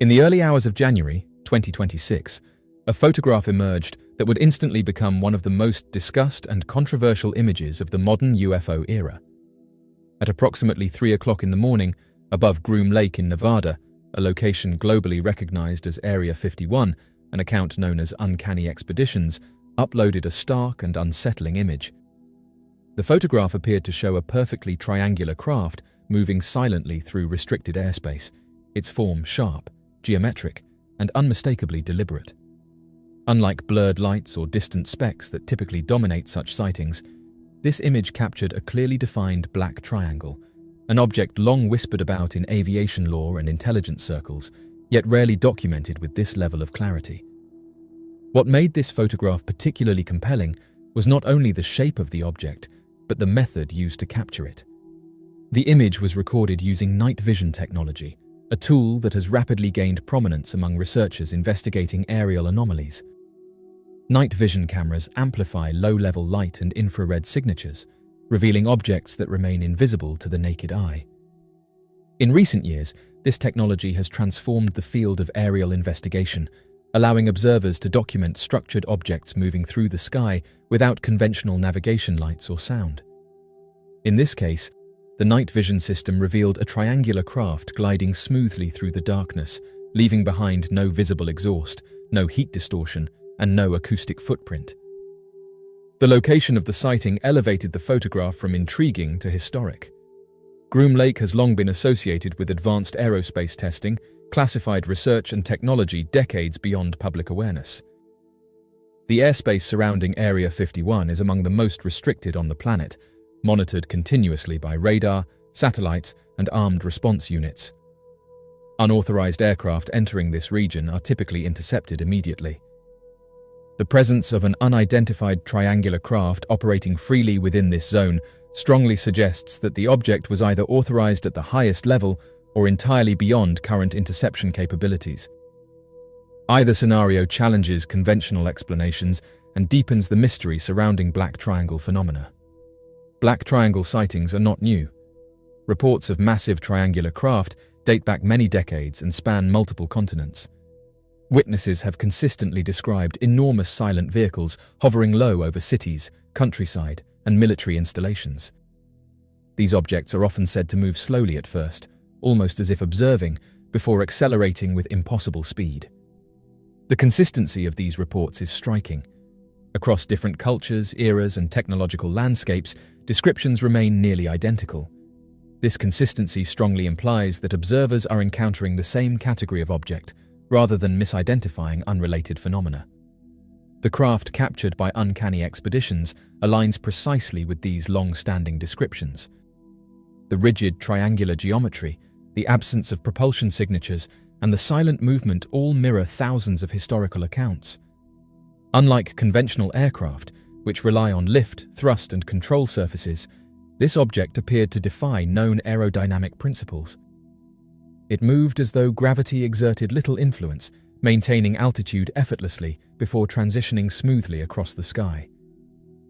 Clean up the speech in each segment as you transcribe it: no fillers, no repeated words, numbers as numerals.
In the early hours of January 2026, a photograph emerged that would instantly become one of the most discussed and controversial images of the modern UFO era. At approximately 3 o'clock in the morning, above Groom Lake in Nevada, a location globally recognized as Area 51, an account known as Uncanny Expeditions, uploaded a stark and unsettling image. The photograph appeared to show a perfectly triangular craft moving silently through restricted airspace, its form sharp, geometric, and unmistakably deliberate. Unlike blurred lights or distant specks that typically dominate such sightings, this image captured a clearly defined black triangle, an object long whispered about in aviation lore and intelligence circles, yet rarely documented with this level of clarity. What made this photograph particularly compelling was not only the shape of the object, but the method used to capture it. The image was recorded using night vision technology, a tool that has rapidly gained prominence among researchers investigating aerial anomalies. Night vision cameras amplify low-level light and infrared signatures, revealing objects that remain invisible to the naked eye. In recent years, this technology has transformed the field of aerial investigation, allowing observers to document structured objects moving through the sky without conventional navigation lights or sound. In this case, the night vision system revealed a triangular craft gliding smoothly through the darkness, leaving behind no visible exhaust, no heat distortion, and no acoustic footprint. The location of the sighting elevated the photograph from intriguing to historic. Groom Lake has long been associated with advanced aerospace testing, classified research and technology decades beyond public awareness. The airspace surrounding Area 51 is among the most restricted on the planet, monitored continuously by radar, satellites, and armed response units. Unauthorized aircraft entering this region are typically intercepted immediately. The presence of an unidentified triangular craft operating freely within this zone strongly suggests that the object was either authorized at the highest level or entirely beyond current interception capabilities. Either scenario challenges conventional explanations and deepens the mystery surrounding black triangle phenomena. Black triangle sightings are not new. Reports of massive triangular craft date back many decades and span multiple continents. Witnesses have consistently described enormous silent vehicles hovering low over cities, countryside, and military installations. These objects are often said to move slowly at first, almost as if observing, before accelerating with impossible speed. The consistency of these reports is striking. Across different cultures, eras, and technological landscapes, descriptions remain nearly identical. This consistency strongly implies that observers are encountering the same category of object, rather than misidentifying unrelated phenomena. The craft captured by Uncanny Expeditions aligns precisely with these long-standing descriptions. The rigid triangular geometry, the absence of propulsion signatures, and the silent movement all mirror thousands of historical accounts. Unlike conventional aircraft, which rely on lift, thrust, and control surfaces, this object appeared to defy known aerodynamic principles. It moved as though gravity exerted little influence, maintaining altitude effortlessly before transitioning smoothly across the sky.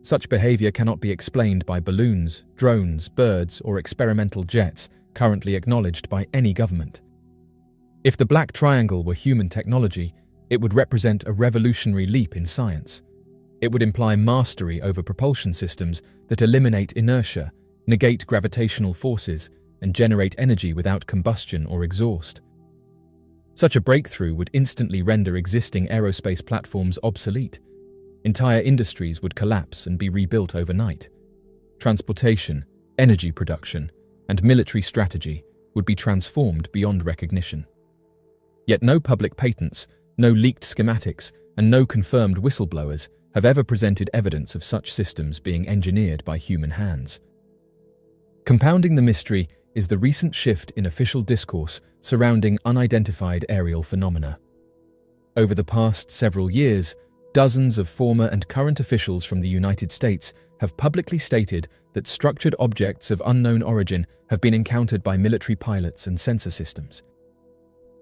Such behavior cannot be explained by balloons, drones, birds, or experimental jets currently acknowledged by any government. If the black triangle were human technology, it would represent a revolutionary leap in science. It would imply mastery over propulsion systems that eliminate inertia, negate gravitational forces, and generate energy without combustion or exhaust. Such a breakthrough would instantly render existing aerospace platforms obsolete. Entire industries would collapse and be rebuilt overnight. Transportation, energy production, and military strategy would be transformed beyond recognition. Yet no public patents, no leaked schematics, and no confirmed whistleblowers have ever presented evidence of such systems being engineered by human hands. Compounding the mystery is the recent shift in official discourse surrounding unidentified aerial phenomena. Over the past several years, dozens of former and current officials from the United States have publicly stated that structured objects of unknown origin have been encountered by military pilots and sensor systems.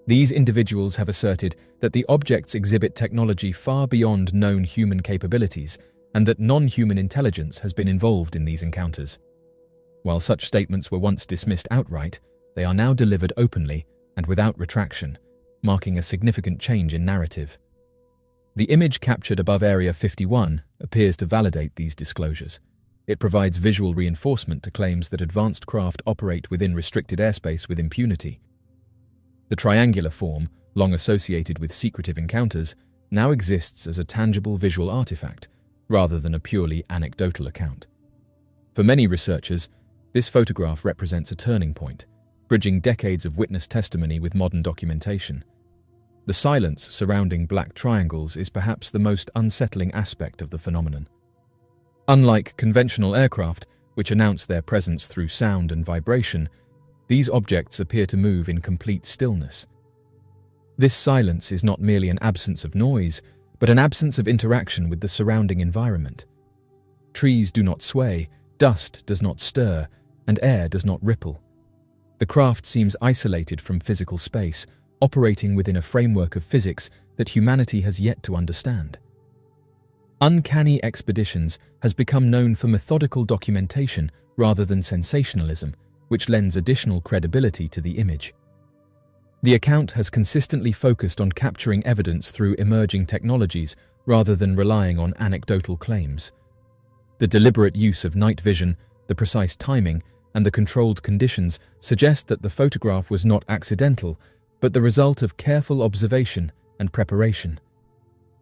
These individuals have asserted that the objects exhibit technology far beyond known human capabilities and that non-human intelligence has been involved in these encounters. While such statements were once dismissed outright, they are now delivered openly and without retraction, marking a significant change in narrative. The image captured above Area 51 appears to validate these disclosures. It provides visual reinforcement to claims that advanced craft operate within restricted airspace with impunity. The triangular form, long associated with secretive encounters, now exists as a tangible visual artifact, rather than a purely anecdotal account. For many researchers, this photograph represents a turning point, bridging decades of witness testimony with modern documentation. The silence surrounding black triangles is perhaps the most unsettling aspect of the phenomenon. Unlike conventional aircraft, which announce their presence through sound and vibration, these objects appear to move in complete stillness. This silence is not merely an absence of noise, but an absence of interaction with the surrounding environment. Trees do not sway, dust does not stir, and air does not ripple. The craft seems isolated from physical space, operating within a framework of physics that humanity has yet to understand. Uncanny Expeditions has become known for methodical documentation rather than sensationalism, which lends additional credibility to the image. The account has consistently focused on capturing evidence through emerging technologies rather than relying on anecdotal claims. The deliberate use of night vision, the precise timing, and the controlled conditions suggest that the photograph was not accidental, but the result of careful observation and preparation.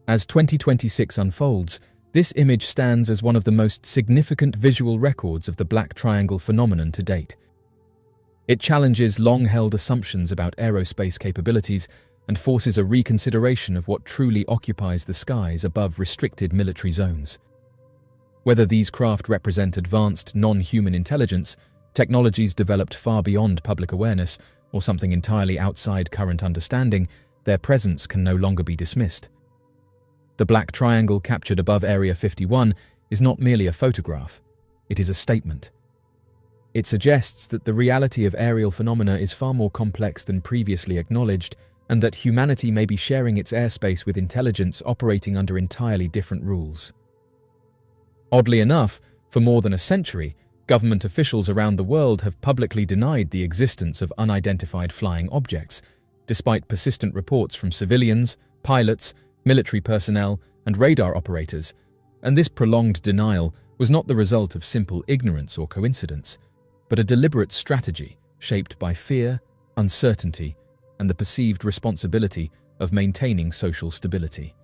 As 2026 unfolds, this image stands as one of the most significant visual records of the black triangle phenomenon to date. It challenges long-held assumptions about aerospace capabilities and forces a reconsideration of what truly occupies the skies above restricted military zones. Whether these craft represent advanced non-human intelligence, technologies developed far beyond public awareness, or something entirely outside current understanding, their presence can no longer be dismissed. The black triangle captured above Area 51 is not merely a photograph, it is a statement. It suggests that the reality of aerial phenomena is far more complex than previously acknowledged, and that humanity may be sharing its airspace with intelligence operating under entirely different rules. Oddly enough, for more than a century, government officials around the world have publicly denied the existence of unidentified flying objects, despite persistent reports from civilians, pilots, military personnel, and radar operators, and this prolonged denial was not the result of simple ignorance or coincidence, but a deliberate strategy shaped by fear, uncertainty, and the perceived responsibility of maintaining social stability.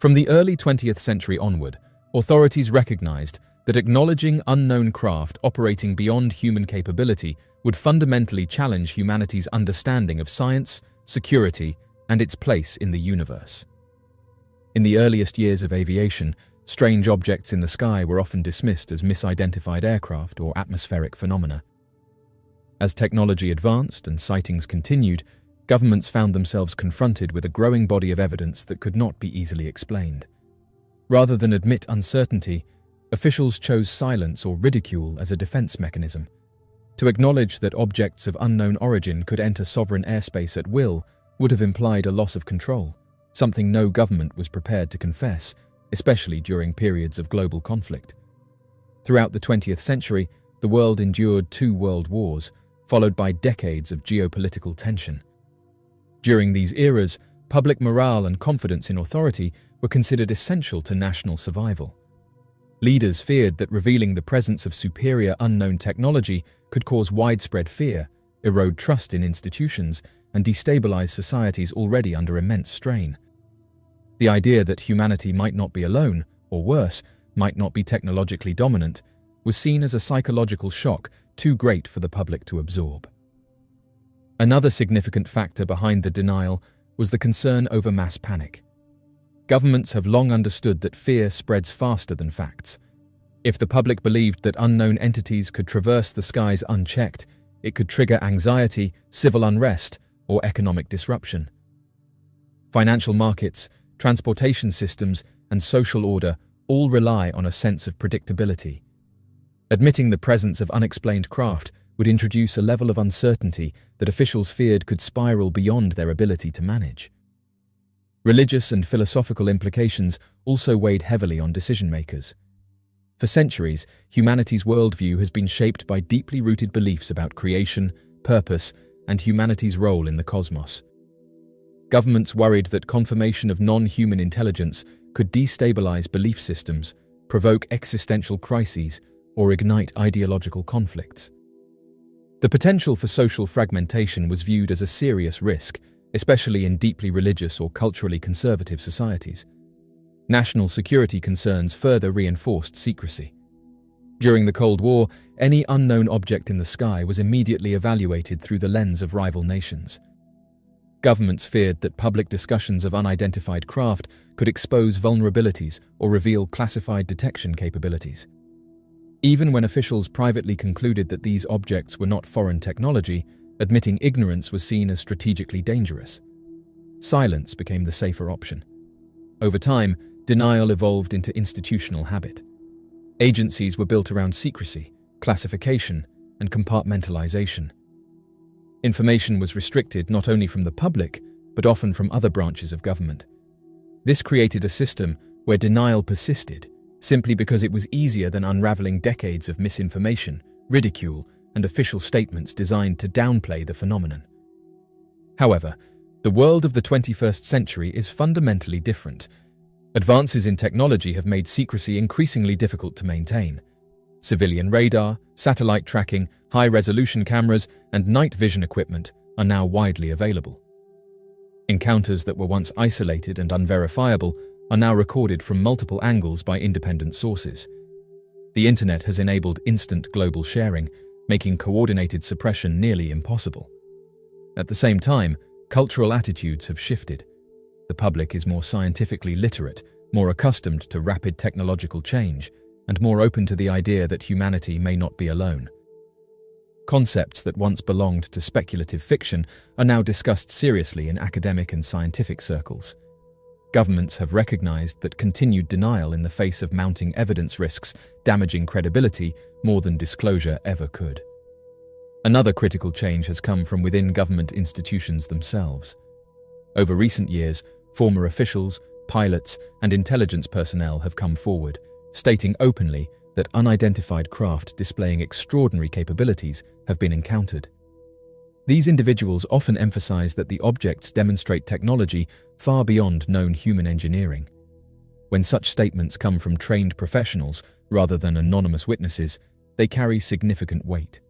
From the early 20th century onward, authorities recognized that acknowledging unknown craft operating beyond human capability would fundamentally challenge humanity's understanding of science, security, and its place in the universe. In the earliest years of aviation, strange objects in the sky were often dismissed as misidentified aircraft or atmospheric phenomena. As technology advanced and sightings continued, governments found themselves confronted with a growing body of evidence that could not be easily explained. Rather than admit uncertainty, officials chose silence or ridicule as a defense mechanism. To acknowledge that objects of unknown origin could enter sovereign airspace at will would have implied a loss of control, something no government was prepared to confess, especially during periods of global conflict. Throughout the 20th century, the world endured 2 world wars, followed by decades of geopolitical tension. During these eras, public morale and confidence in authority were considered essential to national survival. Leaders feared that revealing the presence of superior unknown technology could cause widespread fear, erode trust in institutions, and destabilize societies already under immense strain. The idea that humanity might not be alone, or worse, might not be technologically dominant, was seen as a psychological shock too great for the public to absorb. Another significant factor behind the denial was the concern over mass panic. Governments have long understood that fear spreads faster than facts. If the public believed that unknown entities could traverse the skies unchecked, it could trigger anxiety, civil unrest, or economic disruption. Financial markets, transportation systems, and social order all rely on a sense of predictability. Admitting the presence of unexplained craft would introduce a level of uncertainty that officials feared could spiral beyond their ability to manage. Religious and philosophical implications also weighed heavily on decision-makers. For centuries, humanity's worldview has been shaped by deeply rooted beliefs about creation, purpose, and humanity's role in the cosmos. Governments worried that confirmation of non-human intelligence could destabilize belief systems, provoke existential crises, or ignite ideological conflicts. The potential for social fragmentation was viewed as a serious risk, especially in deeply religious or culturally conservative societies. National security concerns further reinforced secrecy. During the Cold War, any unknown object in the sky was immediately evaluated through the lens of rival nations. Governments feared that public discussions of unidentified craft could expose vulnerabilities or reveal classified detection capabilities. Even when officials privately concluded that these objects were not foreign technology, admitting ignorance was seen as strategically dangerous. Silence became the safer option. Over time, denial evolved into institutional habit. Agencies were built around secrecy, classification, and compartmentalization. Information was restricted not only from the public, but often from other branches of government. This created a system where denial persisted, simply because it was easier than unraveling decades of misinformation, ridicule, and official statements designed to downplay the phenomenon. However, the world of the 21st century is fundamentally different. Advances in technology have made secrecy increasingly difficult to maintain. Civilian radar, satellite tracking, high-resolution cameras, and night vision equipment are now widely available. Encounters that were once isolated and unverifiable are now recorded from multiple angles by independent sources. The internet has enabled instant global sharing, making coordinated suppression nearly impossible. At the same time, cultural attitudes have shifted. The public is more scientifically literate, more accustomed to rapid technological change, and more open to the idea that humanity may not be alone. Concepts that once belonged to speculative fiction are now discussed seriously in academic and scientific circles. Governments have recognized that continued denial in the face of mounting evidence risks damaging credibility more than disclosure ever could. Another critical change has come from within government institutions themselves. Over recent years, former officials, pilots, and intelligence personnel have come forward, stating openly that unidentified craft displaying extraordinary capabilities have been encountered. These individuals often emphasize that the objects demonstrate technology far beyond known human engineering. When such statements come from trained professionals rather than anonymous witnesses, they carry significant weight.